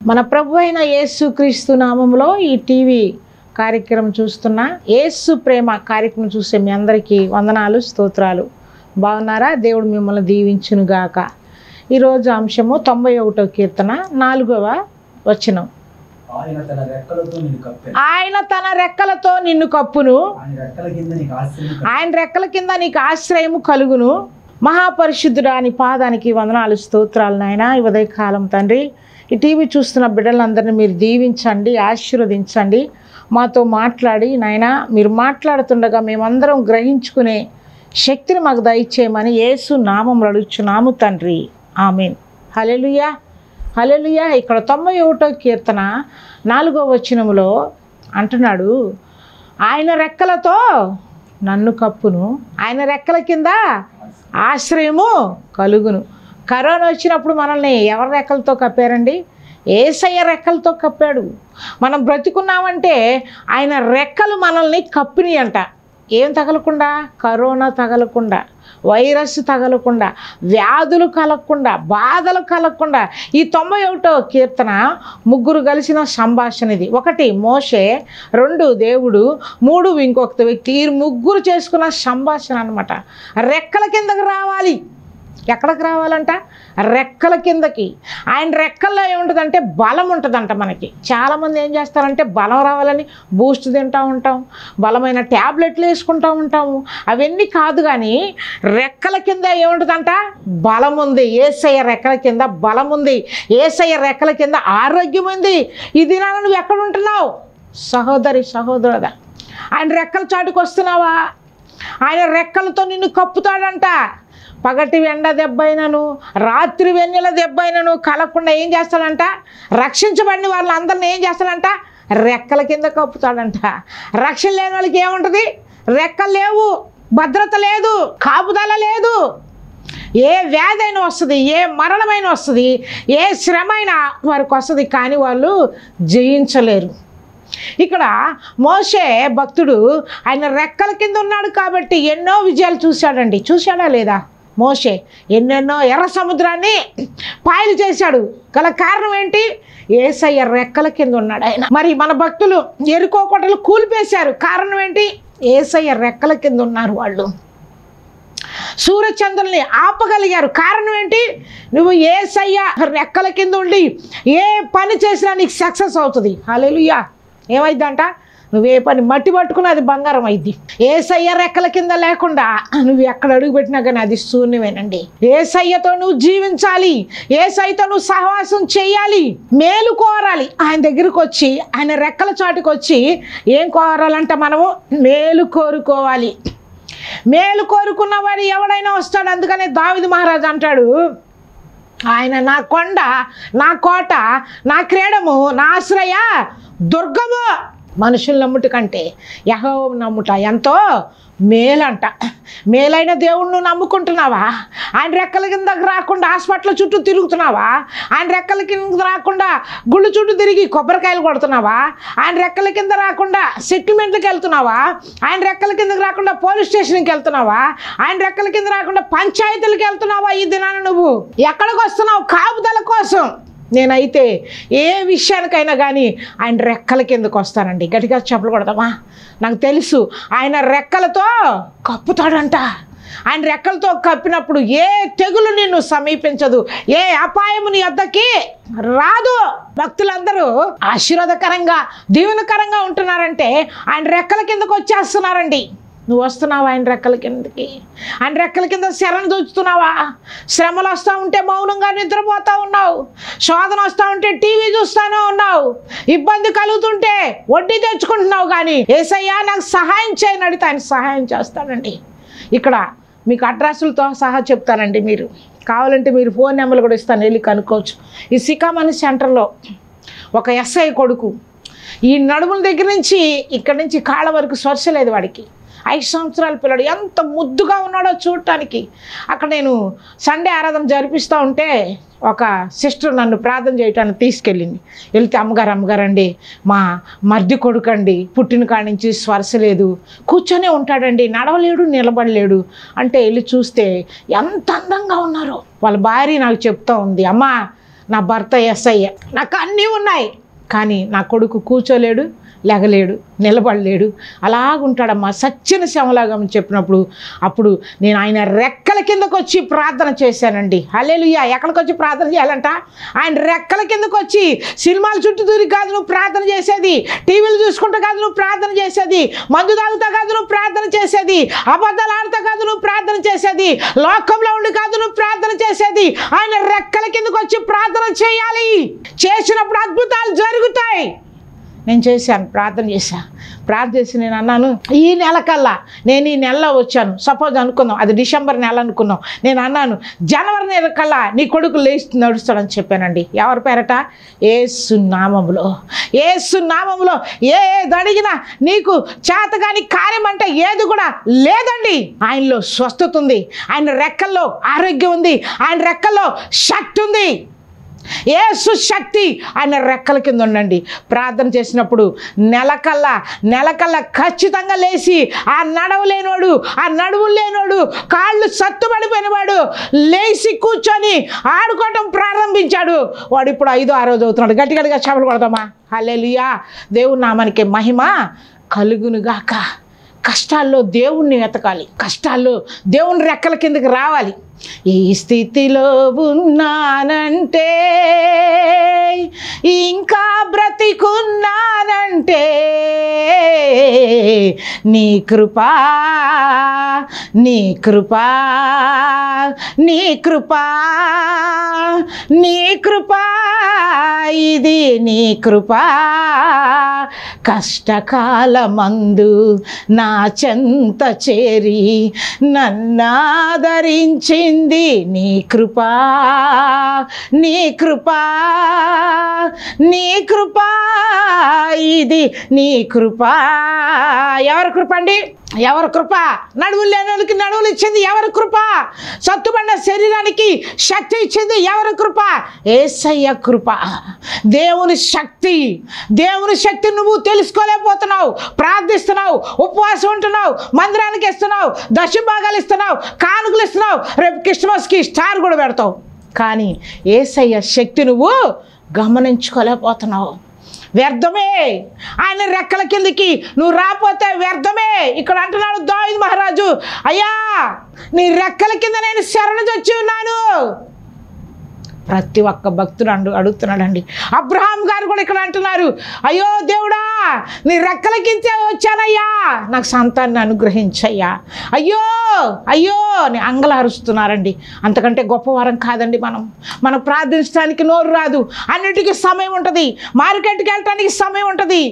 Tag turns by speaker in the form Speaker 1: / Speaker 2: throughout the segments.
Speaker 1: మన ప్రభు అయిన యేసుక్రీస్తు నామములో ఈ టీవీ కార్యక్రమం చూస్తున్న యేసు ప్రేమ కార్యక్రమం చూసే మీ అందరికీ వందనాలు, స్తోత్రాలు. బాగున్నారా? దేవుడు మిమ్మల్ని దీవించునుగాక. ఈరోజు అంశము 91వ కీర్తన 4వ వచనం. ఆయన తన రెక్కలతో నిన్ను కప్పును, ఆయన రెక్కల కింద నీకు ఆశ్రయము కలుగును. మహాపరిశుద్ధుడా నీ పాదానికి వందనాలు, స్తోత్రాలు నాయన. ఈ ఉదయకాలం తండ్రి, ఈ టీవీ చూస్తున్న బిడ్డలందరినీ మీరు దీవించండి, ఆశీర్వదించండి. మాతో మాట్లాడి నాయన, మీరు మాట్లాడుతుండగా మేమందరం గ్రహించుకునే శక్తిని మాకు దయచేయమని యేసు నామములో అడుగుచున్నాము తండ్రి, ఆమేన్. హల్లెలూయా, హల్లెలూయా. ఇక్కడ 91వ కీర్తన 4వ వచనములో అంటున్నాడు, ఆయన రెక్కలతో నన్ను కప్పును, ఆయన రెక్కల కింద ఆశ్రయము కలుగును. కరోనా వచ్చినప్పుడు మనల్ని ఎవరి రెక్కలతో కప్పారండి? యేసయ్య రెక్కలతో కప్పాడు. మనం బ్రతికున్నామంటే ఆయన రెక్కలు మనల్ని కప్పినాయి అంట. ఏం తగలకుండా? కరోనా తగలకుండా, వైరస్ తగలకుండా, వ్యాధులు కలగకుండా, బాధలు కలగకుండా. ఈ 91వ కీర్తన ముగ్గురు కలిసిన సంభాషణ ఇది. 1 మోషే, 2 దేవుడు, 3 ఇంకొక వ్యక్తి. ఈ ముగ్గురు చేసుకున్న సంభాషణ అనమాట. రెక్కల కిందకి రావాలి. ఎక్కడికి రావాలంట? రెక్కల కిందకి. ఆయన రెక్కల్లో ఏముంటుందంటే బలం ఉంటుందంట. మనకి చాలామంది ఏం చేస్తారంటే బలం రావాలని బూస్ట్ తింటూ ఉంటాం, బలమైన ట్యాబ్లెట్లు వేసుకుంటూ ఉంటాము. అవన్నీ కాదు, కానీ రెక్కల కింద ఏముంటుందంట? బలం ఉంది. యేసయ్య రెక్కల కింద బలం ఉంది. యేసయ్య రెక్కల కింద ఆరోగ్యం ఉంది. ఈ దినాన నువ్వు ఎక్కడ ఉంటున్నావు సహోదరి, సహోదరుడా? ఆయన రెక్కల చాటుకు వస్తున్నావా? ఆయన రెక్కలతో నిన్ను కప్పుతాడంట. పగటి ఎండ దెబ్బైనను, రాత్రి వెన్నెల దెబ్బైనను కలగకుండా ఏం చేస్తాడంట? రక్షించబడిన వాళ్ళందరినీ ఏం చేస్తాడంట? రెక్కల కింద కప్పుతాడంట. రక్షణ లేని వాళ్ళకి ఏముంటుంది? రెక్కలు లేవు, భద్రత లేదు, కాపుదల లేదు. ఏ వ్యాధి అయినా వస్తుంది, ఏ మరణమైన వస్తుంది, ఏ శ్రమ అయినా వారికి వస్తుంది, కానీ వాళ్ళు జయించలేరు. ఇక్కడ మోషే భక్తుడు ఆయన రెక్కల కింద ఉన్నాడు కాబట్టి ఎన్నో విజయాలు చూశాడండి. చూశాడా లేదా? మోషే ఎన్నెన్నో ఎర్ర సముద్రాన్ని పాయలు చేశాడు. గల కారణం ఏంటి? యేసయ్య రెక్కల కింద ఉన్నాడు ఆయన. మరి మన భక్తులు ఎరుకో కోటలు కూలిపేశారు. కారణం ఏంటి? యేసయ్య రెక్కల కింద ఉన్నారు వాళ్ళు. సూర్యచంద్రుల్ని ఆపగలిగారు. కారణం ఏంటి? నువ్వు యేసయ్య రెక్కల కింద ఉండి ఏ పని చేసినా నీకు సక్సెస్ అవుతుంది. హల్లెలూయా. ఏమైందంట? నువ్వే పని మట్టి పట్టుకుని అది బంగారం అయింది. యేసయ్య రెక్కల కింద లేకుండా నువ్వు ఎక్కడ అడుగు పెట్టినా కానీ అది శూన్యమేనండి. యేసయ్యతో నువ్వు జీవించాలి, యేసయ్యతో నువ్వు సహవాసం చేయాలి, మేలు కోరాలి. ఆయన దగ్గరికి వచ్చి, ఆయన రెక్కల చాటుకు వచ్చి ఏం కోరాలంట? మనము మేలు కోరుకోవాలి. మేలు కోరుకున్నవాడు ఎవడైనా వస్తాడు. అందుకనే దావీదు మహారాజు అంటాడు, ఆయన నా కొండ, నా కోట, నా క్రీడము, నా ఆశ్రయ దుర్గము. మనుషులు నమ్ముట కంటే యెహోవాను నమ్ముట ఎంతో మేలంట. మేలైన దేవుడు నువ్వు నమ్ముకుంటున్నావా? ఆయన రెక్కల కిందకి రాకుండా హాస్పిటల్ చుట్టూ తిరుగుతున్నావా? ఆయన రెక్కల కింద రాకుండా గుళ్ళు చుట్టూ తిరిగి కొబ్బరికాయలు కొడుతున్నావా? ఆయన రెక్కల కింద రాకుండా సెటిల్మెంట్లకు వెళ్తున్నావా? ఆయన రెక్కల కిందకి రాకుండా పోలీస్ స్టేషన్కి వెళ్తున్నావా? ఆయన రెక్కల కింద రాకుండా పంచాయతీలకు వెళ్తున్నావా? ఈ దినాన నువ్వు ఎక్కడికి వస్తున్నావు? కాపుదల కోసం. నేనైతే ఏ విషయానికైనా కానీ ఆయన రెక్కల కిందకు వస్తానండి. గట్టిగా చెప్పులు కొడదామా? నాకు తెలుసు ఆయన రెక్కలతో కప్పుతాడంట. ఆయన రెక్కలతో కప్పినప్పుడు ఏ తెగులు నిన్ను సమీపించదు, ఏ అపాయము నీ వద్దకి రాదు. భక్తులందరూ ఆశీర్వాదకరంగా, దీవెనకరంగా ఉంటున్నారంటే ఆయన రెక్కల కిందకు వచ్చేస్తున్నారండి. నువ్వు వస్తున్నావా ఆయన రెక్కల కిందకి? ఆయన రెక్కల కింద శరణు దోచుతున్నావా? శ్రమలు వస్తూ ఉంటే మౌనంగా నిద్రపోతూ ఉన్నావు, శోధన వస్తూ ఉంటే టీవీ చూస్తూనే ఉన్నావు, ఇబ్బంది కలుగుతుంటే వడ్డీ తెచ్చుకుంటున్నావు. కానీ యేసయ్యా నాకు సహాయం చేయని అడిగితే ఆయన సహాయం చేస్తాడండి. ఇక్కడ మీకు అడ్రస్లతో సహా చెప్తానండి. మీరు కావాలంటే మీరు ఫోన్ నెంబర్లు కూడా ఇస్తాను, వెళ్ళి కనుక్కోవచ్చు. ఈ సికామణి సెంటర్లో ఒక ఎస్ఐ కొడుకు, ఈ నడుముల దగ్గర నుంచి ఇక్కడి నుంచి కాళ్ళ వరకు స్పర్శ లేదు వాడికి. 5 సంవత్సరాల పిల్లడు, ఎంత ముద్దుగా ఉన్నాడో చూడటానికి. అక్కడ నేను సండే ఆరాధన జరిపిస్తూ ఉంటే ఒక సిస్టర్ నన్ను ప్రార్థన చేయటానికి తీసుకెళ్ళింది. వెళ్తే అమ్మగారండి, మా మర్ది కొడుకండి, పుట్టిన కాడి నుంచి స్పర్శ లేదు, కూర్చొనే ఉంటాడండి, నడవలేడు, నిలబడలేడు అంటే వెళ్ళి చూస్తే ఎంత అందంగా ఉన్నారో. వాళ్ళ భార్య నాకు చెప్తూ ఉంది, అమ్మా నా భర్త ఎస్ఐ, నాకు అన్నీ ఉన్నాయి, కానీ నా కొడుకు కూర్చోలేడు, లెగలేడు, నిలబడలేడు, అలాగుంటాడమ్మా సచ్చిన శవలాగా అని చెప్పినప్పుడు అప్పుడు నేను ఆయన రెక్కల కిందకు వచ్చి ప్రార్థన చేశానండి. హల్లెలూయా. ఎక్కడికి వచ్చి ప్రార్థన చేయాలంట? ఆయన రెక్కల కిందకు వచ్చి. సినిమాల చుట్టూ దూరి కాదు నువ్వు ప్రార్థన చేసేది, టీవీలు చూసుకుంటూ కాదు నువ్వు ప్రార్థన చేసేది, మందు తాగుతా కాదు నువ్వు ప్రార్థన చేసేది, అబద్ధాలు ఆడుతా కాదు నువ్వు ప్రార్థన చేసేది, లోకంలో ఉండి కాదు నువ్వు ప్రార్థన చేసేది. ఆయన రెక్కల కిందకు వచ్చి ప్రార్థన చేయాలి. చేసినప్పుడు అద్భుతాలు జరుగుతాయి. నేను చేశాను, ప్రార్థన చేసి నేను అన్నాను, ఈ నెల కల్లా, నేను ఈ నెలలో వచ్చాను, సపోజ్ అనుకుందాం అది డిసెంబర్ నెల అనుకుందాం, నేను అన్నాను జనవరి నెల కల్లా నీ కొడుకు లేచి నడుస్తాడని చెప్పానండి. ఎవరి పేరట? యేసు నామములో. యేసు నామములో ఏది అడిగినా నీకు చేతగాని కార్యం అంటే ఏది కూడా లేదండి. ఆయనలో స్వస్థత ఉంది, ఆయన రెక్కల్లో ఆరోగ్యం ఉంది, ఆయన రెక్కల్లో శక్తి ఉంది. యేసు శక్తి ఆయన రెక్కల కింద ఉండండి. ప్రార్థన చేసినప్పుడు నెలకల్లా ఖచ్చితంగా లేచి ఆ నడవలేనోడు, ఆ నడువులు లేనోడు, కాళ్ళు సత్తుపడిపోయినవాడు లేచి కూర్చొని ఆడుకోవటం ప్రారంభించాడు. వాడు ఇప్పుడు 5వ 6వ చదువుతున్నాడు. గట్టిగా చపలు కొడదామా? హల్లెలూయా. దేవుని నామానికి మహిమ కలుగునుగాక. కష్టాల్లో దేవుణ్ణి వెతకాలి, కష్టాల్లో దేవుని రెక్కల కిందకి రావాలి. ఈ స్థితిలో ఉన్నానంటే, ఇంకా బ్రతికున్నానంటే నీ కృపా, నీ కృపా, నీ కృపా, నీ కృపా, ఇది నీ కృపా. కష్టకాలమందు నా చెంత చేరి నన్నాదరించింది నీ కృపా, నీ కృపా, నీ కృపా, ఇది నీ కృపా. ఎవరి కృప అండి? ఎవరి కృప? నడువులు లేనోళ్ళకి నడువులు ఇచ్చింది ఎవరి కృప? సత్తుబడిన శరీరానికి శక్తి ఇచ్చింది ఎవరి కృప? యేసయ్య కృప. దేవుని శక్తి, దేవుని శక్తి నువ్వు తెలుసుకోలేకపోతున్నావు. ప్రార్థిస్తున్నావు, ఉపవాసం ఉంటున్నావు, మందిరానికి ఇస్తున్నావు, దశభాగాలు ఇస్తున్నావు, కానుకలు ఇస్తున్నావు, రేపు క్రిస్మస్కి స్టార్ కూడా పెడతావు, కానీ యేసయ్య శక్తి నువ్వు గమనించుకోలేకపోతున్నావు. వ్యర్థమే. ఆయన రెక్కల కిందికి నువ్వు రాపోతే వ్యర్థమే. ఇక్కడ అంటున్నాడు దావీదు మహారాజు, అయ్యా నీ రెక్కల కింద నేను శరణుజొచ్చి ఉన్నాను. ప్రతి ఒక్క భక్తుడు అడుగుతున్నాడండి. అబ్రహాం గారు కూడా ఇక్కడ అంటున్నారు, అయ్యో దేవుడా నీ రెక్కల కింద వచ్చానయ్యా, నాకు సంతానాన్ని అనుగ్రహించయ్యా, అయ్యో అయ్యో అని అంగలారుస్తున్నారండి. అంతకంటే గొప్పవారం కాదండి మనం ప్రార్థించడానికి నోరు రాదు. అన్నిటికీ సమయం ఉంటుంది. మార్కెట్కి వెళ్ళటానికి సమయం ఉంటుంది,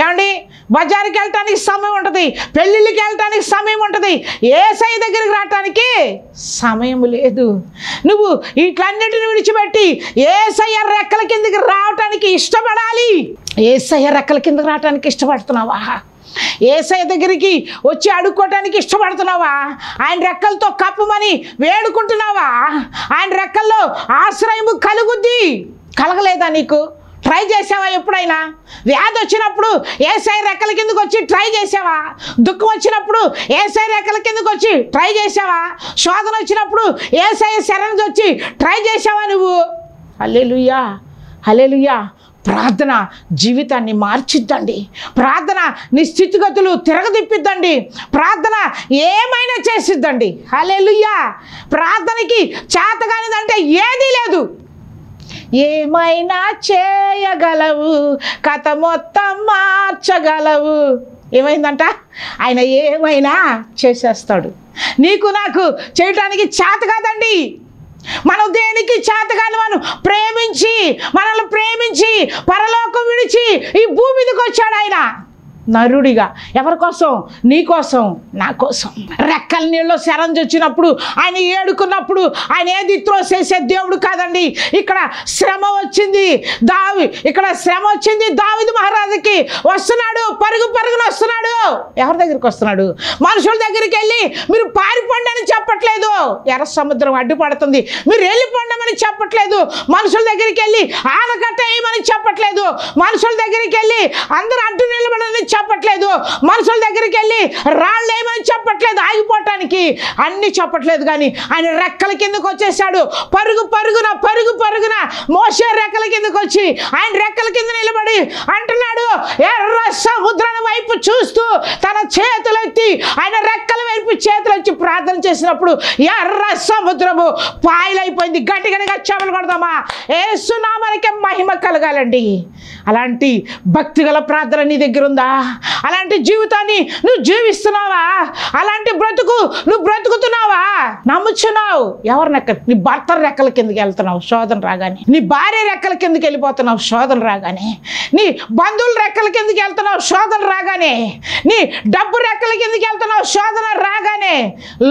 Speaker 1: ఏమండి బజారుకి వెళ్ళటానికి సమయం ఉంటుంది, పెళ్ళిళ్ళకి వెళ్ళటానికి సమయం ఉంటుంది, యేసయ్య దగ్గరికి రావటానికి సమయం లేదు. నువ్వు వీటన్నిటిని విడిచిపెట్టి యేసయ్య రెక్కల కిందకి రావటానికి ఇష్టపడాలి. యేసయ్య రెక్కల కిందకి రావటానికి ఇష్టపడుతున్నావా? యేసయ్య దగ్గరికి వచ్చి అడుక్కోవటానికి ఇష్టపడుతున్నావా? ఆయన రెక్కలతో కప్పమని వేడుకుంటున్నావా? ఆయన రెక్కల్లో ఆశ్రయము కలగలేదా నీకు? ట్రై చేసావా ఎప్పుడైనా? వ్యాధి వచ్చినప్పుడు యేసయ్య రెక్కల కిందకు వచ్చి ట్రై చేసావా? దుఃఖం వచ్చినప్పుడు యేసయ్య రెక్కల కిందకు వచ్చి ట్రై చేసావా? శోధన వచ్చినప్పుడు యేసయ్య శరణు వచ్చి ట్రై చేసావా నువ్వు? హల్లెలూయా, హల్లెలూయా. ప్రార్థన జీవితాన్ని మార్చిద్దండి. ప్రార్థన నీ స్థితిగతులు తిరగదిప్పిద్దండి. ప్రార్థన ఏమైనా చేసిద్దండి. హల్లెలూయా. ప్రార్థనకి చేతగానిదంటే ఏదీ లేదు. ఏమైనా చేయగలవు, కథ మొత్తం మార్చగలవు. ఏమైందంట? ఆయన ఏమైనా చేసేస్తాడు. నీకు నాకు చేయటానికి చేత కాదండి. మనం దేనికి చేతగాని మనం మనల్ని ప్రేమించి పరలోకం విడిచి ఈ భూమి మీదకి వచ్చాడు ఆయన నరుడిగా. ఎవరి కోసం? నీ కోసం, నా కోసం. రెక్కల నీళ్ళు శరణు వచ్చినప్పుడు, ఆయన ఏడుకున్నప్పుడు ఆయన ఏది త్రోసేసే దేవుడు కాదండి. ఇక్కడ శ్రమ వచ్చింది దావీదు మహారాజుకి. వస్తున్నాడు, పరుగున వస్తున్నాడు. ఎవరి దగ్గరికి వస్తున్నాడు? మనుషుల దగ్గరికి వెళ్ళి మీరు పారిపోండి అని చెప్పట్లేదు. ఎర్ర సముద్రం అడ్డుపడుతుంది, మీరు వెళ్ళిపోండమని చెప్పట్లేదు. మనుషుల దగ్గరికి వెళ్ళి ఆనకట్ట వేయమని చెప్పట్లేదు. మనుషుల దగ్గరికి వెళ్ళి అందరూ అడ్డు నిలబడని చెప్పట్లేదు, మనుషుల దగ్గరికి వెళ్ళి రాళ్ళు ఏమని చెప్పట్లేదు, ఆగిపోవటానికి అన్ని చెప్పట్లేదు. కానీ ఆయన రెక్కల కిందకు వచ్చేసాడు. పరుగున మోషే రెక్కల కిందకు వచ్చి ఆయన రెక్కల కింద నిలబడి అంటున్నాడు, ఎర్ర సముద్రం వైపు చూస్తూ తన చేతులెత్తి ఆయన రెక్కల వైపు చేతులెత్తి ప్రార్థన చేసినప్పుడు ఎర్ర సముద్రము పాయలైపోయింది. గట్టిగా చెమలు కొడదామా? యేసు నామానికే మహిమ కలగాలండి. అలాంటి భక్తిగల ప్రార్థన నీ దగ్గర ఉందా? అలాంటి జీవితాన్ని నువ్వు జీవిస్తున్నావా? అలాంటి బ్రతుకు నువ్వు బ్రతుకుతున్నావా? నమ్ముచున్నావు? ఎవరి నీ భర్త రెక్కల కిందకి వెళ్తున్నావు శోధన రాగానే, నీ భార్య రెక్కల కిందకి వెళ్ళిపోతున్నావు శోధన రాగానే, నీ బంధువుల రెక్కల కిందకి వెళ్తున్నావు శోధన రాగానే, నీ డబ్బు రెక్కల కిందకి వెళ్తున్నావు శోధన రాగానే,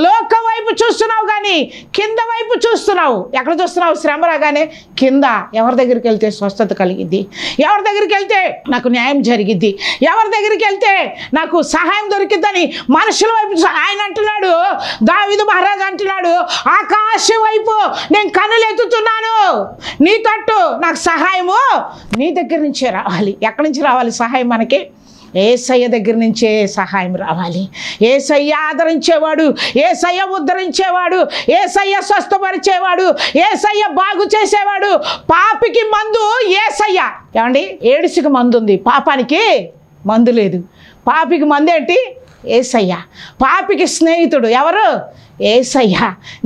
Speaker 1: లోకం వైపు చూస్తున్నావు కానీ కింద వైపు చూస్తున్నావు. ఎక్కడ చూస్తున్నావు? శ్రమ రాగానే కింద. ఎవరి దగ్గరికి వెళ్తే స్వస్థత కలిగిద్ది? ఎవరి దగ్గరికి వెళ్తే నాకు న్యాయం జరిగిద్ది? ఎవరి దగ్గరికి వెళ్తే నాకు సహాయం దొరికిద్దని మనుషుల వైపు ఆయన అంటున్నాడు. దావీదు మహారాజు అంటున్నాడు, ఆకాశం వైపు నేను కన్నులు ఎత్తుతున్నాను, నీ తట్టు నాకు సహాయము నీ దగ్గర నుంచే రావాలి. ఎక్కడి నుంచి రావాలి సహాయం మనకి? యేసయ్య దగ్గర నుంచే సహాయం రావాలి. యేసయ్య ఆదరించేవాడు, యేసయ్య ఉద్ధరించేవాడు, యేసయ్య స్వస్థపరిచేవాడు, యేసయ్య బాగు చేసేవాడు. పాపికి మందు యేసయ్య. ఏమండి, ఏడుసుకి మందు ఉంది, పాపానికి మందు లేదు. పాపికి మందు ఏంటి? యేసయ్య. పాపికి స్నేహితుడు ఎవరు? యేసయ్య.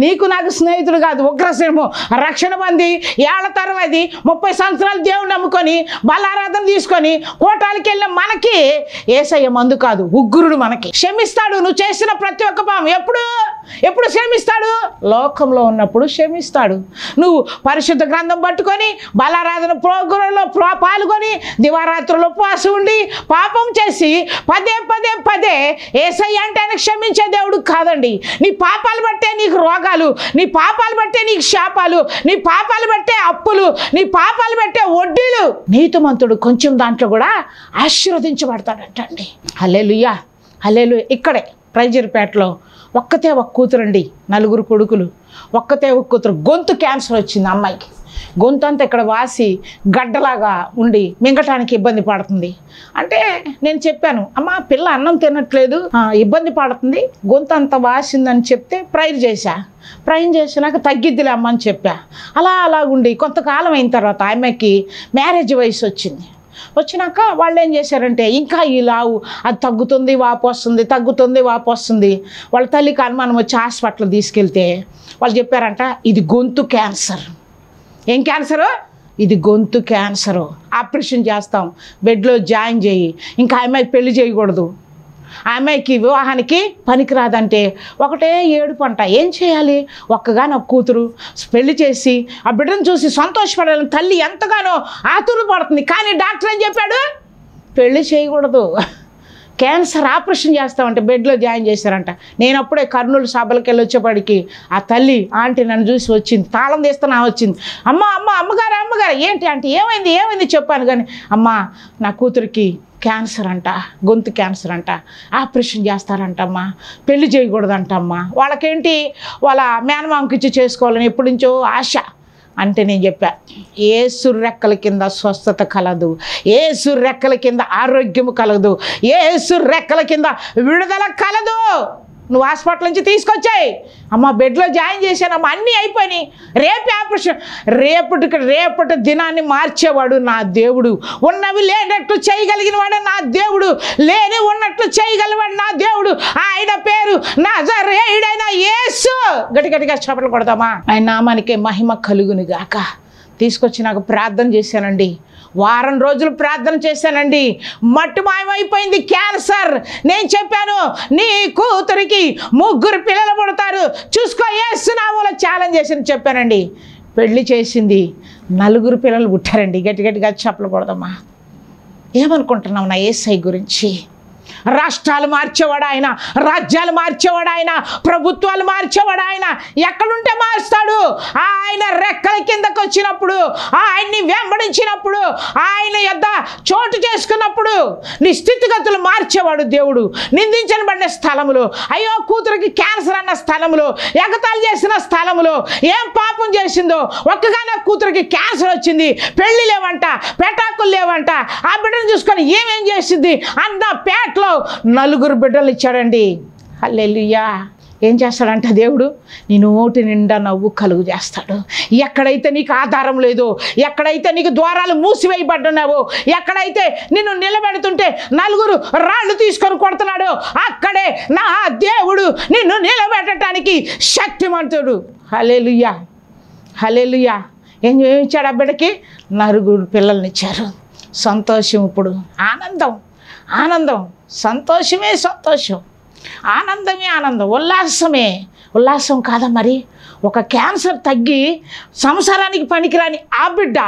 Speaker 1: నీకు నాకు స్నేహితుడు కాదు. ఉగ్రసేము రక్షణ పొంది ఏళ్ల తరబడి 30 సంవత్సరాలు దేవుని నమ్ముకొని బలారాధన తీసుకొని కోటాలకి వెళ్ళిన మనకి యేసయ్య మందు కాదు, ఉగ్రుడు. మనకి క్షమిస్తాడు నువ్వు చేసిన ప్రతి ఒక్క పాపం. ఎప్పుడు క్షమిస్తాడు? లోకంలో ఉన్నప్పుడు క్షమిస్తాడు. నువ్వు పరిశుద్ధ గ్రంథం పట్టుకొని బలారాధన ప్రోగ్రాంలో పాల్గొని దివారాత్రులు ఉపవాసం ఉండి పాపం చేసి పదే యేసయ్య అంటే ఆయన క్షమించే దేవుడు కాదండి. నీ పాపాలు బట్టే నీకు రోగాలు, నీ పాపాలు బట్టే నీకు శాపాలు, నీ పాపాలు బట్టే అప్పులు, నీ పాపాలు బట్టే వడ్డీలు. నీతిమంతుడు కొంచెం దాంట్లో కూడా ఆశీర్వదించబడతాడంటండి. హల్లెలూయా, హల్లెలూయా. ఇక్కడే ప్రైజర్పేటలో ఒక్కతే ఒక కూతురండి, 4 కొడుకులు, ఒక్కతే ఒక కూతురు. గొంతు క్యాన్సర్ వచ్చింది అమ్మాయికి. గొంతు అంతా ఇక్కడ వాసి గడ్డలాగా ఉండి మింగటానికి ఇబ్బంది పడుతుంది. అంటే నేను చెప్పాను, అమ్మ పిల్ల అన్నం తినట్లేదు, ఇబ్బంది పడుతుంది, గొంతు అంతా వాసిందని చెప్తే ప్రైర్ చేసినాక తగ్గిద్దిలే అమ్మ అని చెప్పా. అలాగుండి కొంతకాలం అయిన తర్వాత ఆమెకి మ్యారేజ్ వయసు వచ్చినాక వాళ్ళు ఏం చేశారంటే ఇంకా ఈ లావు అది తగ్గుతుంది వాపు వస్తుంది. వాళ్ళ తల్లికి అనుమానం వచ్చి హాస్పిటల్ తీసుకెళ్తే వాళ్ళు చెప్పారంట, ఇది గొంతు క్యాన్సర్. ఏం క్యాన్సరు? ఇది గొంతు క్యాన్సరు. ఆపరేషన్ చేస్తాం, బెడ్లో జాయిన్ చేయి, ఇంకా అమ్మాయికి పెళ్లి చేయకూడదు, ఆ అమ్మాయికి వివాహానికి పనికిరాదంటే ఒకటే ఏడుపంట. ఏం చేయాలి? ఒక్కగానో కూతురు, పెళ్లి చేసి ఆ బిడ్డను చూసి సంతోషపడాలని తల్లి ఎంతగానో ఆతులు పడుతుంది. కానీ డాక్టర్ ఏం చెప్పాడు? పెళ్లి చేయకూడదు, క్యాన్సర్ ఆపరేషన్ చేస్తామంటే బెడ్లో జాయిన్ చేశారంట. నేను అప్పుడే కర్నూలు సభలకు వెళ్ళి వచ్చేప్పటికి ఆ తల్లి ఆంటీ నన్ను చూసి వచ్చింది, తాళం తీస్తున్నా వచ్చింది. అమ్మగారు ఏంటి ఆంటీ, ఏమైంది చెప్పాను. కానీ అమ్మ నా కూతురికి క్యాన్సర్ అంట, గొంతు క్యాన్సర్ అంట, ఆపరేషన్ చేస్తారంటమ్మా, పెళ్లి చేయకూడదంటమ్మా. వాళ్ళకేంటి వాళ్ళ మేనమామకి ఇచ్చి చేసుకోవాలని ఎప్పటి నుంచో ఆశ. అంటే నేను చెప్పా, యేసు రెక్కల కింద స్వస్థత కలదు, యేసు రెక్కల కింద ఆరోగ్యము కలదు, యేసు రెక్కల కింద విడుదల కలదు. నువ్వు హాస్పిటల్ నుంచి తీసుకొచ్చాయి, అమ్మ బెడ్లో జాయిన్ చేశానమ్మా, అన్నీ అయిపోయినాయి, రేపే ఆపరేషన్. రేపటి దినాన్ని మార్చేవాడు నా దేవుడు. ఉన్నవి లేనట్లు చేయగలిగిన వాడు నా దేవుడు, లేని ఉన్నట్లు చేయగలిగినవాడు నా దేవుడు. ఆయన పేరు నజరేయుడైన యేసు. గట్టిగా చప్పట్లు కొడదామా? ఆయన నామానికే మహిమ కలుగును గాక. తీసుకొచ్చి నాకు ప్రార్థన చేశానండి, వారం రోజులు ప్రార్థన చేశానండి. మట్టు మాయమైపోయింది క్యాన్సర్. నేను చెప్పాను, నీ కూతురికి 3 పిల్లలు పుడతారు, చూసుకో యేసునామములో ఛాలెంజ్ చేసి చెప్పానండి. పెళ్లి చేసింది, 4 పిల్లలు పుట్టారండి. గట్టిగా చప్పట్లు కొడదామా? ఏమనుకుంటున్నావు నా యేసయ్య గురించి? రాష్ట్రాలు మార్చేవాడు ఆయన, రాజ్యాలు మార్చేవాడు ఆయన, ప్రభుత్వాలు మార్చేవాడు ఆయన. ఎక్కడుంటే మారుస్తాడు. ఆయన రెక్కల కిందకు వచ్చినప్పుడు, ఆయన్ని వెంబడించినప్పుడు, ఆయన యొద్ద చోటు చేసుకున్నప్పుడు నీ స్థితిగతులు మార్చేవాడు దేవుడు. నిందించబడిన స్థలములో, అయ్యో కూతురికి క్యాన్సర్ అన్న స్థలములో, ఎగతాళి చేసిన స్థలములో, ఏం పాపం చేసిందో, ఒక్కగానే కూతురికి క్యాన్సర్ వచ్చింది, పెళ్లి లేవంట, పెటాకులు లేవంట, ఆ బిడ్డను చూసుకొని ఏమేం చేసింది అన్న పేటలో 4 బిడ్డలు ఇచ్చాడండి. హల్లెలూయా. ఏం చేస్తాడంట దేవుడు? నీ నోటి నిండా నవ్వు కలుగు చేస్తాడు. ఎక్కడైతే నీకు ఆధారం లేదో, ఎక్కడైతే నీకు ద్వారాలు మూసివేయబడ్డున్నావో, ఎక్కడైతే నిన్ను నిలబెడుతుంటే 4 రాళ్ళు తీసుకొని కొడుతున్నాడో, అక్కడే నా దేవుడు నిన్ను నిలబెట్టడానికి శక్తిమంతుడు. హల్లెలూయా, హల్లెలూయా. ఏం ఇచ్చాడు? ఆ బిడ్డకి 4 పిల్లల్ని ఇచ్చారు. సంతోషం, ఇప్పుడు ఆనందం, ఆనందం, సంతోషమే సంతోషం, ఆనందమే ఆనందం, ఉల్లాసమే ఉల్లాసం కాదా మరి? ఒక క్యాన్సర్ తగ్గి సంసారానికి పనికిరాని ఆ బిడ్డ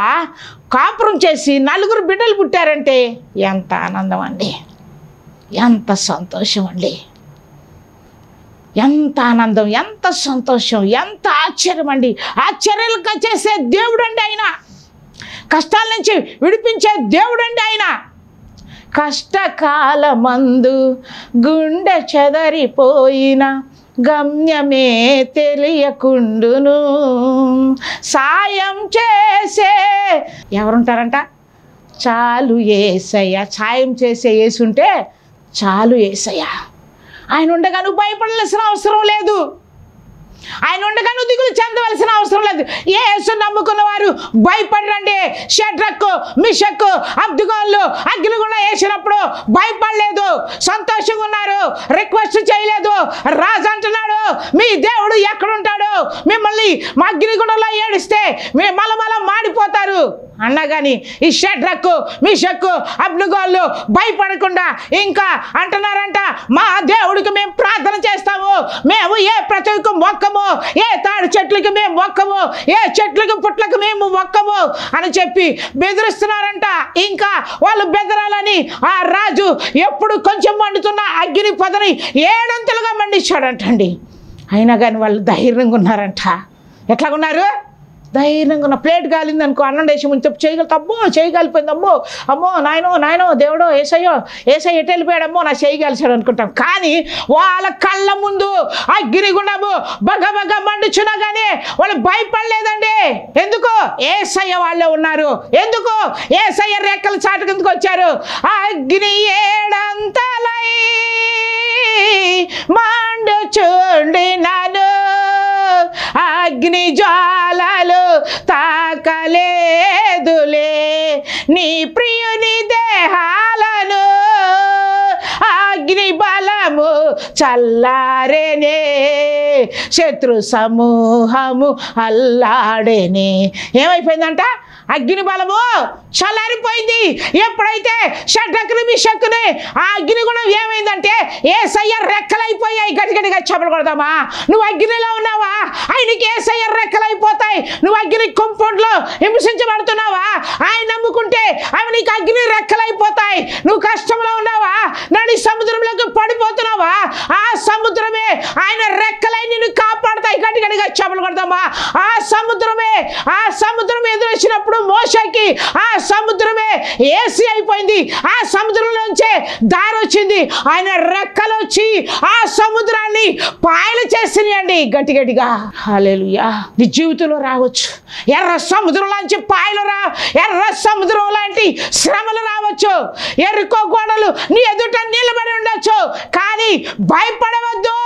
Speaker 1: కాపురం చేసి 4 బిడ్డలు పుట్టారంటే ఎంత ఆనందం అండి, ఎంత సంతోషం అండి, ఎంత ఆనందం, ఎంత సంతోషం, ఎంత ఆశ్చర్యం అండి. ఆశ్చర్యాలుగా చేసే దేవుడు అండి ఆయన. కష్టాల నుంచి విడిపించే దేవుడు అండి ఆయన. కష్టకాలమందు గుండె చెదరిపోయిన గమ్యమే తెలియకుండును సాయం చేసే ఎవరుంటారంట? చాలు యేసయ్య. సాయం చేసే యేసుంటే చాలు యేసయ్య. ఆయన ఉండగా నువ్వు భయపడాల్సిన అవసరం లేదు. ఆయన ఉండగా నువ్వు దిగులు చెందవలసిన అవసరం లేదు. యేసు నమ్ముకున్న వారు భయపడరండి. షడ్రకు, మిషకు, అబ్దుగోళ్ళు అగ్నిగుండం వేసినప్పుడు భయపడలేదు, సంతోషంగా ఉన్నారు, రిక్వెస్ట్ చేయలేదు. రాజు అంటున్నాడు, మీ దేవుడు ఎక్కడుంటాడు? మిమ్మల్ని మా అగ్నిగుండంలో ఏడిస్తే మీ మలమల మాడిపోతారు అన్నా కానీ ఈ షడ్రకు, మిషకు, అబ్దుగోళ్ళు భయపడకుండా ఇంకా అంటున్నారంట, మా దేవుడికి మేము ప్రార్థన చేస్తాము, మేము ఏ ప్రతికి మొక్కము, ఏ తాడు చెట్లకి మేము మొక్కము, ఏ చెట్లకి పుట్లకి మేము మొక్కము అని చెప్పి బెదిరిస్తున్నారంట. ఇంకా వాళ్ళు బెదరాలని ఆ రాజు ఎప్పుడు కొంచెం మండుతున్న అగ్ని పొదని 7 అంతలుగా మండించాడంటండి. అయినా కానీ వాళ్ళు ధైర్యంగా ఉన్నారంట. ఎట్లాగున్నారు? ధైర్యంగా ఉన్న. ప్లేట్ కాలింది అనుకో, అన్నం వేసి ముందు చేయగలుగుతా, అమ్మో చేయి కాలిపోయింది, అమ్మో అమ్మో నాయనో నాయనో దేవుడో ఏసయ్యో ఏసయ్య ఎటు వెళ్ళిపోయాడమ్మో నా చేయి కాల్చాడు అనుకుంటాం. కానీ వాళ్ళ కళ్ళ ముందు అగ్నిగుండము బగ బగ మండుచున్నా కానీ వాళ్ళు భయపడలేదండి. ఎందుకు? ఏసయ్య వాళ్ళే ఉన్నారు. ఎందుకు? ఏసయ్య రెక్కల చాటు కిందకు వచ్చారు. అగ్ని 7 అంతలై మండుచుండినను అగ్ని జ్వాలలు తాకలేదులే నీ ప్రియుని దేహాలను అగ్ని బలము చల్లారేనే శత్రు సమూహము అల్లాడేనే. ఏమైపోయిందంట? అగ్ని బలము చల్లారిపోయింది. ఎప్పుడైతే షడ్రకుని మిషక్కుని ఆ అగ్నిగుణం ఏమైందంటే యేసయ్య రెక్కలైపోయాయి. గట్టిగట్టిగా చెప్పలు కొడదామా? నువ్వు అగ్నిలో ఉన్నావా? ఆయనకి యేసయ్య రెక్కలైపోతాయి. నువ్వు అగ్ని కుంపంలో హింసించబడుతున్నావా? ఆయన నమ్ముకుంటే అవి నీకు అగ్ని రెక్కలైపోతాయి. నువ్వు కష్టంలో ఉన్నావా? నడి సముద్రంలోకి పడిపోతున్నావా? ఆ సముద్రమే ఆయన రెక్కలై నిన్ను కాపాడుతాయి. గట్టిగట్టిగా చెప్పలు కొడదామా? ఆ సముద్రం ఎదురొచ్చినప్పుడు మోషేకి ఆ సముద్రమే ఏసీ అయిపోయింది. ఆ సముద్రంలోంచే దారి వచ్చింది. ఆయన రెక్కలు వచ్చి ఆ సముద్రాన్ని పాయలు చేసినాయండి. గట్టిగట్టిగా హల్లెలూయా. నీ జీవితంలో రావచ్చు ఎర్ర సముద్రంలోంచి పాయలు ఎర్ర సముద్రం లాంటి శ్రమలు రావచ్చు. ఎరుకో గోడలు నీ ఎదుట నిలబడి ఉండొచ్చు. కానీ భయపడవద్దు.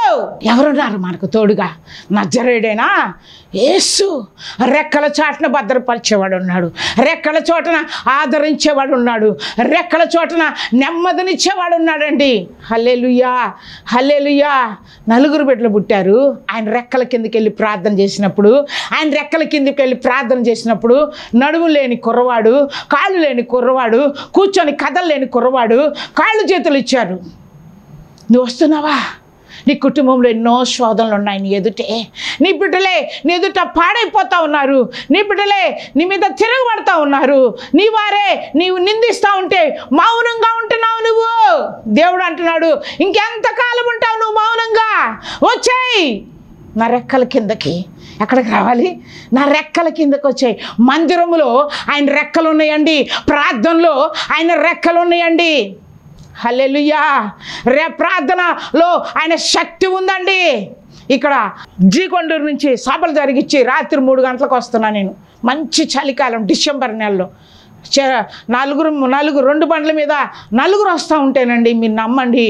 Speaker 1: ఎవరున్నారు మనకు తోడుగా? నజరేయుడైన యేసు రెక్కల చాటున భద్రపరిచేవాడు ఉన్నాడు. రెక్కల చోటన ఆదరించేవాడు ఉన్నాడు. రెక్కల చోటన నెమ్మదినిచ్చేవాడు ఉన్నాడండి. హల్లెలూయా, హల్లెలూయా. 4 బిడ్డలు పుట్టారు. ఆయన రెక్కల కిందకి వెళ్ళి ప్రార్థన చేసినప్పుడు, నడుము లేని కుర్రవాడు, కాళ్ళు లేని కుర్రవాడు, కూర్చొని కదలు లేని కుర్రవాడు కాళ్ళు చేతులు ఇచ్చారు. నువ్వు వస్తున్నావా? నీ కుటుంబంలో ఎన్నో శోధనలు ఉన్నాయి నీ ఎదుటే. నీ బిడ్డలే నీ ఎదుట పాడైపోతూ ఉన్నారు. నీ బిడ్డలే నీ మీద తిరగబడతా ఉన్నారు. నీ వారే నీవు నిందిస్తూ ఉంటే మౌనంగా ఉంటున్నావు నువ్వు. దేవుడు అంటున్నాడు, ఇంకెంతకాలం ఉంటావు నువ్వు మౌనంగా? వచ్చేయి నా రెక్కల కిందకి. ఎక్కడికి రావాలి? నా రెక్కల కిందకి వచ్చాయి. మందిరంలో ఆయన రెక్కలు ఉన్నాయండి, ప్రార్థనలో ఆయన రెక్కలు ఉన్నాయండి. హల్లెలూయా. ప్రార్థనలో ఆయన శక్తి ఉందండి. ఇక్కడ జీకొండూరు నుంచి సభలు జరిగించి రాత్రి 3 గంటలకు వస్తున్నా నేను. మంచి చలికాలం, డిసెంబర్ నెలలో. నలుగురు 2 బండ్ల మీద 4 వస్తూ ఉంటేనండి, మీరు నమ్మండి,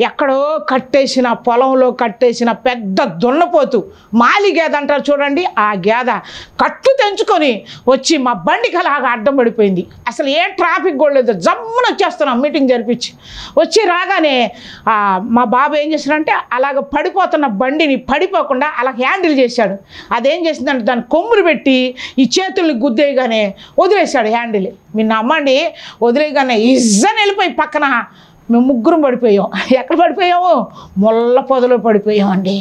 Speaker 1: ఎక్కడో కట్టేసిన పొలంలో కట్టేసిన పెద్ద దున్నపోతు, మాలి గేద అంటారు చూడండి, ఆ గేద కట్టు తెంచుకొని వచ్చి మా బండికి అలాగా అడ్డం పడిపోయింది. అసలు ఏ ట్రాఫిక్ కూడా లేదు, జమ్మున వచ్చేస్తున్నాం మీటింగ్ జరిపించి. వచ్చి రాగానే మా బాబు ఏం చేశాడంటే అలాగ పడిపోతున్న బండిని పడిపోకుండా అలా హ్యాండిల్ చేశాడు. అదేం చేసిందంటే దాన్ని కొమ్ములు పెట్టి ఈ చేతుల్ని గుద్దేయగానే వదిలేశాడు హ్యాండిల్. మీరు నమ్మండి, వదిలేయగానే ఇజ్జని వెళ్ళిపోయి పక్కన మేము 3 పడిపోయాం. ఎక్కడ పడిపోయాము? ముళ్ళ పొదలో పడిపోయామండి.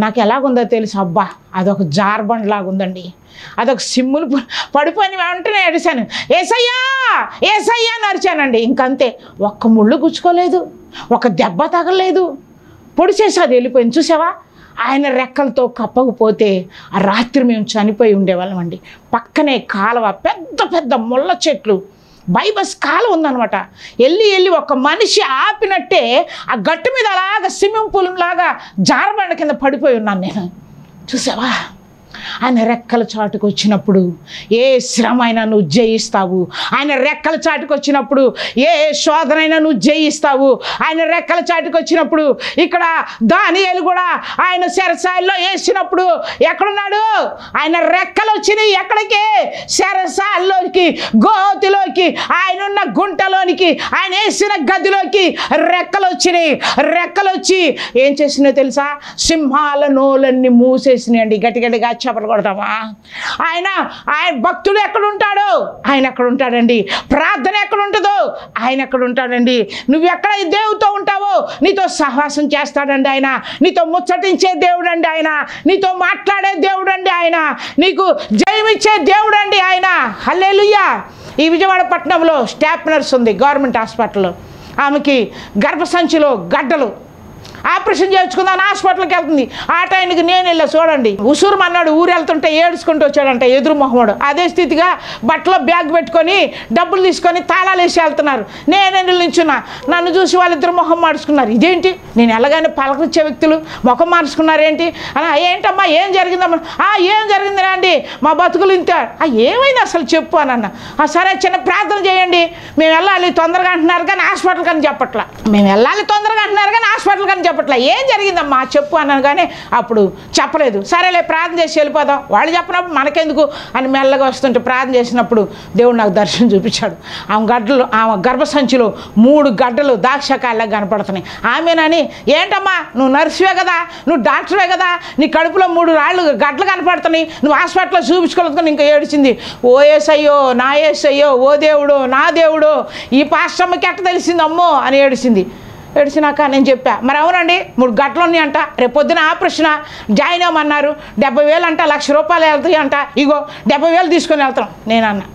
Speaker 1: నాకు ఎలాగుందో తెలుసు, అబ్బా అదొక జార్బండ్ లాగా ఉందండి. అదొక సిమ్ములు పడిపోయిన వెంటనే ఏడిశాను, ఏసయ్యా ఏసయ్యా అని అరిచానండి. ఇంకంతే, ఒక్క ముళ్ళు గుచ్చుకోలేదు, ఒక దెబ్బ తగలేదు, పొడి చేసి అది వెళ్ళిపోయింది. చూసావా? ఆయన రెక్కలతో కప్పకపోతే ఆ రాత్రి మేము చనిపోయి ఉండేవాళ్ళం అండి. పక్కనే కాలువ, పెద్ద పెద్ద ముళ్ళ చెట్లు, బైబస్ కాలువ ఉందనమాట. వెళ్ళి ఒక మనిషి ఆపినట్టే ఆ గట్టు మీద అలాగా స్విమ్మింగ్ పూల్ లాగా జారబండ కింద పడిపోయి ఉన్నాను నేను. చూసావా? ఆయన రెక్కల చాటుకు వచ్చినప్పుడు ఏ శ్రమ అయినా నువ్వు జయిస్తావు. ఆయన రెక్కల చాటుకు వచ్చినప్పుడు ఏ శోధనైనా నువ్వు జయిస్తావు. ఆయన రెక్కల చాటుకు వచ్చినప్పుడు ఇక్కడ దానియేలు కూడా ఆయన చెరసాల్లో వేసినప్పుడు ఎక్కడున్నాడు? ఆయన రెక్కలు వచ్చినాయి. ఎక్కడికి? చెరసాల్లోకి, గోతిలోకి, ఆయన ఉన్న గుంటలోనికి, ఆయన వేసిన గదిలోకి రెక్కలు వచ్చినాయి. రెక్కలు వచ్చి ఏం చేసినాయో తెలుసా? సింహాల నోలన్నీ మూసేసినాయండి. గట్టిగట్టిగా చెప్పలు కొడతామా? ఆయన భక్తుడు ఎక్కడుంటాడో ఆయన ఎక్కడ ఉంటాడండి. ప్రార్థన ఎక్కడ ఉంటుందో ఆయన ఎక్కడ ఉంటాడండి. నువ్వు ఎక్కడ దేవుడితో ఉంటావో నీతో సహవాసం చేస్తాడండి ఆయన. నీతో ముచ్చటించే దేవుడు అండి ఆయన. నీతో మాట్లాడే దేవుడు అండి ఆయన. నీకు జయమిచ్చే దేవుడు అండి ఆయన. హల్లెలూయా. ఈ విజయవాడ పట్టణంలో స్టాఫ్ నర్స్ ఉంది గవర్నమెంట్ హాస్పిటల్లో. ఆమెకి గర్భసంచిలో గడ్డలు, ఆపరేషన్ చేయించుకుందాని హాస్పిటల్కి వెళ్తుంది. ఆ టైంకి నేను వెళ్ళా. చూడండి, ఉసూరు అన్నాడు, ఊరు వెళ్తుంటే ఏడుచుకుంటూ వచ్చాడంట ఎదురు మొహమ్మడు. అదే స్థితిగా బట్టలో బ్యాగ్ పెట్టుకొని డబ్బులు తీసుకొని తాళాలు వేసి వెళ్తున్నారు. నేను నిల్చున్నా. నన్ను చూసి వాళ్ళిద్దరు మొహం మార్చుకున్నారు. ఇదేంటి, నేను వెళ్ళగానే పలకరించే వ్యక్తులు ముఖం మార్చుకున్నారు ఏంటి అలా? ఏంటమ్మా ఏం జరిగిందమ్మా? ఏం జరిగిందిరా అండి, మా బతుకులు ఇంత. ఏమైనా అసలు చెప్పు అని అన్న. సరే చిన్న ప్రార్థన చేయండి, మేము వెళ్ళాలి తొందరగా అంటున్నారు కానీ హాస్పిటల్ కానీ చెప్పట్లా. మేము వెళ్ళాలి తొందరగా అంటున్నారు కానీ హాస్పిటల్ కానీ చెప్పట్లా. ఏం జరిగిందమ్మా చెప్పు అన్నాను కానీ అప్పుడు చెప్పలేదు. సరేలే ప్రార్థన చేసి వెళ్ళిపోదాం, వాళ్ళు చెప్పినప్పుడు మనకెందుకు అని మెల్లగా వస్తుంటే ప్రార్థన చేసినప్పుడు దేవుడు నాకు దర్శనం చూపించాడు. ఆమె గర్భసంచిలో 3 గడ్డలు ద్రాక్షకాయలాగా కనపడుతున్నాయి. ఆమెనని, ఏంటమ్మా నువ్వు నర్సువే కదా, నువ్వు డాక్టర్వే కదా, నీ కడుపులో 3 రాళ్ళు గడ్డలు కనపడుతున్నాయి, నువ్వు హాస్పిటల్లో చూపించుకోలేదు. ఇంకా ఏడిచింది. ఓ ఏసయ్యో నా ఏసయ్యో, ఓ దేవుడు నా దేవుడు, ఈ పాస్టమ్మకి ఎట్ట తెలిసిందమ్మో అని ఏడిచింది. ఏడిచినాక నేను చెప్పా, మరి అవునండి 3 గంటలు ఉన్నాయి అంట, రేపు పొద్దున ఆపరేషన్ జాయిన్ అవ్వమన్నారు, 70,000 అంట, ₹1,00,000 వెళ్తాయి అంట, ఇగో 70,000 తీసుకొని వెళ్తాం. నేను అన్నా,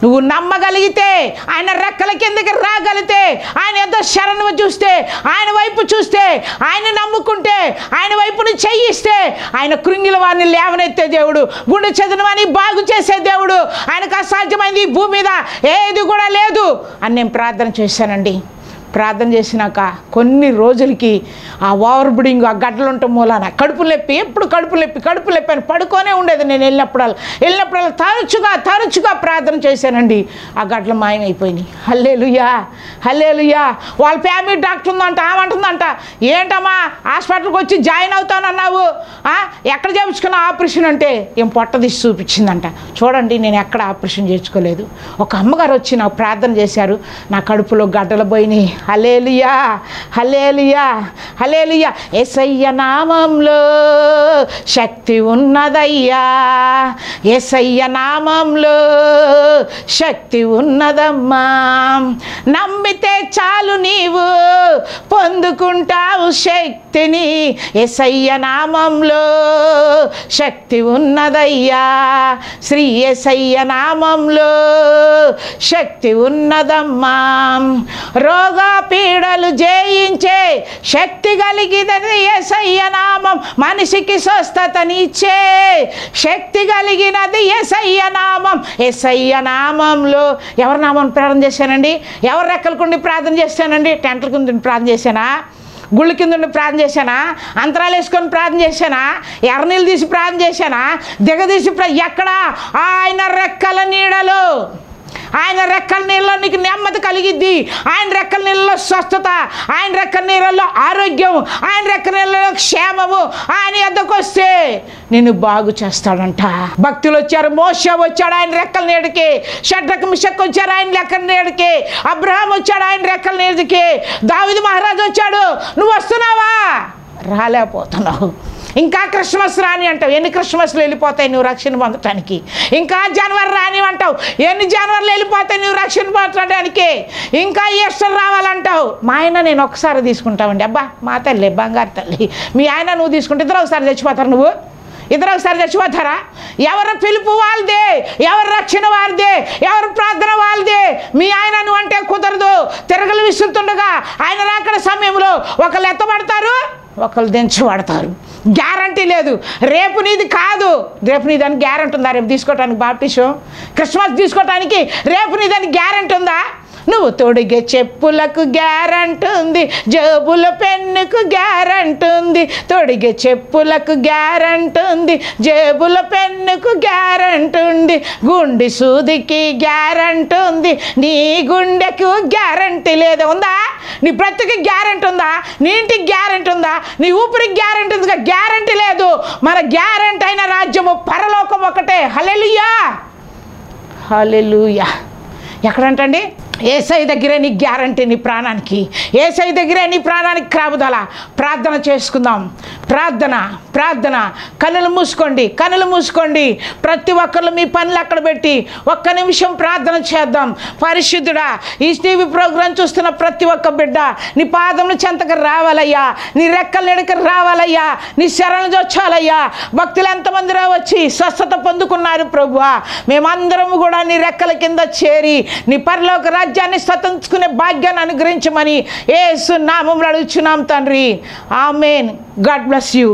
Speaker 1: నువ్వు నమ్మగలిగితే, ఆయన రెక్కల కిందకి రాగలిగితే, ఆయన ఎంత శరణు చూస్తే, ఆయన వైపు చూస్తే, ఆయన నమ్ముకుంటే, ఆయన వైపుని చెయ్యిస్తే, ఆయన కృంగిల వారిని లేవనెత్తే దేవుడు, గుండె చెదిన వారిని బాగు చేసే దేవుడు, ఆయనకు అసాధ్యమైంది ఈ భూమి మీద ఏది కూడా లేదు అని నేను ప్రార్థన చేశానండి. ప్రార్థన చేసినాక కొన్ని రోజులకి ఆ ఓవర్ బ్లీడింగ్, ఆ గడ్డలు ఉండటం మూలాన కడుపు నొప్పి, ఎప్పుడు కడుపు నొప్పి అని పడుకొనే ఉండేది. నేను వెళ్ళినప్పుడల్లా తరచుగా ప్రార్థన చేశానండి. ఆ గడ్డలు మాయమైపోయినాయి. హల్లెలూయా హల్లెలూయా. వాళ్ళ ఫ్యామిలీ డాక్టర్ ఉందంట, ఆమంటుందంట, ఏంటమ్మా హాస్పిటల్కి వచ్చి జాయిన్ అవుతానన్నావు, ఎక్కడ చేయించుకున్న ఆపరేషన్ అంటే ఏం పొట్ట తీసి చూపించిందంట. చూడండి, నేను ఎక్కడ ఆపరేషన్ చేయించుకోలేదు. ఒక అమ్మగారు వచ్చి నాకు ప్రార్థన చేశారు, నా కడుపులో గడ్డలు పోయినాయి, హల్లెలూయా, హల్లెలూయా, హల్లెలూయా. యేసయ్య నామంలో శక్తి ఉన్నదయ్యా, యేసయ్య నామంలో శక్తి ఉన్నదమ్మా. నమ్మితే చాలు నీవు పొందుకుంటావు శక్తిని. యేసయ్య నామంలో శక్తి ఉన్నదయ్యా, శ్రీ యేసయ్య నామంలో శక్తి ఉన్నదమ్మా. రోగ పీడలు జయించే శక్తి కలిగినది యేసయ్య నామం. మనిషికి స్వస్థతనిచ్చే శక్తి కలిగినది యేసయ్య నామం. యేసయ్య నామంలో ఎవరి నామం ప్రార్థన చేశానండి? ఎవరి రెక్కలకుండి ప్రార్థన చేశానండి? టెంట్ల కింద ప్రార్థన చేశానా? గుళ్ళ కింద ప్రార్థన చేశానా? అంతరాలు వేసుకొని ప్రార్థన చేశానా? ఎర్రనీళ్ళు తీసి ప్రార్థన చేశానా? దిగదీసి ఎక్కడ? ఆయన రెక్కల నీడలో, ఆయన రెక్కల నీళ్ళలో నీకు నెమ్మది కలిగిద్ది. ఆయన రెక్కల నీళ్ళలో స్వస్థత, ఆయన రెక్కల నీళ్ళలో ఆరోగ్యం, ఆయన రెక్కల నీళ్ళలో క్షేమము. ఆయన ఎద్దకు వస్తే నిన్ను బాగు చేస్తాడంట. భక్తులు వచ్చారు, మోషే వచ్చాడు ఆయన రెక్కల నీడకి, షడ్రక్ మిషక్ వచ్చారు ఆయన రెక్కల నీడకి, అబ్రహాం వచ్చాడు ఆయన రెక్కల నీడకి, దావీదు మహారాజు వచ్చాడు. నువ్వు వస్తున్నావా? రాలేకపోతున్నావు. ఇంకా క్రిస్మస్ రాని అంటావు. ఎన్ని క్రిస్మస్లు వెళ్ళిపోతాయి నువ్వు రక్షణ పొందటానికి? ఇంకా జనవరి రాని అంటావు. ఎన్ని జనవరిలు వెళ్ళిపోతాయి నువ్వు రక్షణ పొందటానికి? ఇంకా ఈస్టర్ రావాలంటావు. మా ఆయన నేను ఒకసారి తీసుకుంటామండి. అబ్బా మా తల్లి, బంగారు తల్లి, మీ ఆయన నువ్వు తీసుకుంటే ఇద్దరు ఒకసారి చచ్చిపోతారు. నువ్వు ఇద్దరు ఒకసారి చచ్చిపోతారా? ఎవరి పిలుపు వాళ్ళదే, ఎవరి రక్షణ వారిదే, ఎవరి ప్రార్థన వాళ్ళదే. మీ ఆయన నువ్వు అంటే కుదరదు. తిరగలు విసురుతుండగా ఆయన రాకడ సమయంలో ఒకళ్ళు ఎత్తబడతారు, ఒకళ్ళు దించబడతారు. గ్యారంటీ లేదు. రేపు నీది కాదు, రేపు నీదని గ్యారంటీ ఉందా? రేపు తీసుకోవటానికి బాప్టిజం, క్రిస్మస్ తీసుకోవటానికి రేపు నీదని గ్యారంటీ ఉందా? నువ్వు తొడిగే చెప్పులకు గ్యారంటీ ఉంది, జేబుల పెన్నుకు గ్యారంటీ ఉంది. తొడిగే చెప్పులకు గ్యారంటీ ఉంది, జేబుల పెన్నుకు గ్యారంటీ ఉంది. గుండె సూదికి గ్యారంటీ ఉంది, నీ గుండెకు గ్యారంటీ లేదు. ఉందా? నీ బ్రతుకి గ్యారంటీ ఉందా? నీ ఇంటికి గ్యారంటీ ఉందా? నీ ఊపిరికి గ్యారంటీ ఉందిగా? గ్యారంటీ లేదు. మన గ్యారంటీ అయిన రాజ్యము పరలోకం ఒకటే. హల్లెలూయా, హల్లెలూయా. ఎక్కడంటండి? యేసయ్య దగ్గరే నీ గ్యారంటీ, నీ ప్రాణానికి. యేసయ్య దగ్గరే నీ ప్రాణానికి కాపుదల. ప్రార్థన చేసుకుందాం. ప్రార్థన, ప్రార్థన. కన్నులు మూసుకోండి, కన్నులు మూసుకోండి. ప్రతి ఒక్కరు మీ పనులు అక్కడ పెట్టి ఒక్క నిమిషం ప్రార్థన చేద్దాం. పరిశుద్ధుడా, ఈ టీవీ ప్రోగ్రాం చూస్తున్న ప్రతి ఒక్క బిడ్డ నీ పాదముల చెంతకు రావాలయ్యా, నీ రెక్కల నెడకు రావాలయ్యా, నీ శరణు జొచ్చాలయ్యా. భక్తులు ఎంతమంది వచ్చి స్వస్థత పొందుకున్నారు ప్రభువా. మేమందరము కూడా నీ రెక్కల కింద చేరి నీ పరలోక రాజ్యాన్ని స్వతంత్రించుకునే భాగ్యాన్ని అనుగ్రహించమని యేసు నామములో అడుగుచున్నాం తండ్రి. ఆమేన్. God bless you.